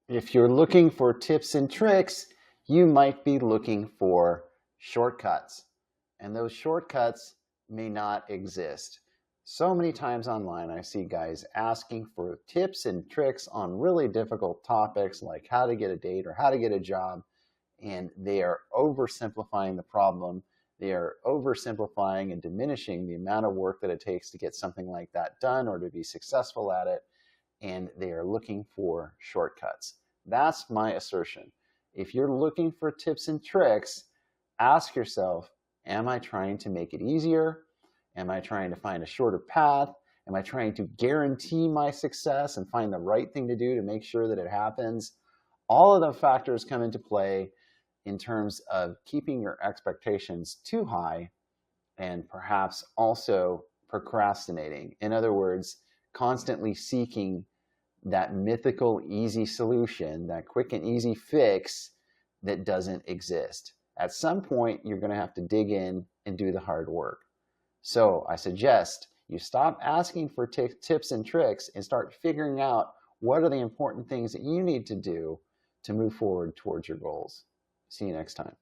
If you're looking for tips and tricks, you might be looking for shortcuts. And those shortcuts may not exist. So many times online, I see guys asking for tips and tricks on really difficult topics like how to get a date or how to get a job, and they are oversimplifying the problem. They are oversimplifying and diminishing the amount of work that it takes to get something like that done or to be successful at it, and they are looking for shortcuts. That's my assertion. If you're looking for tips and tricks, ask yourself, am I trying to make it easier? Am I trying to find a shorter path? Am I trying to guarantee my success and find the right thing to do to make sure that it happens? All of the factors come into play in terms of keeping your expectations too high and perhaps also procrastinating. In other words, constantly seeking that mythical easy solution, that quick and easy fix that doesn't exist. At some point, you're going to have to dig in and do the hard work. So I suggest you stop asking for tips and tricks and start figuring out what are the important things that you need to do to move forward towards your goals. See you next time.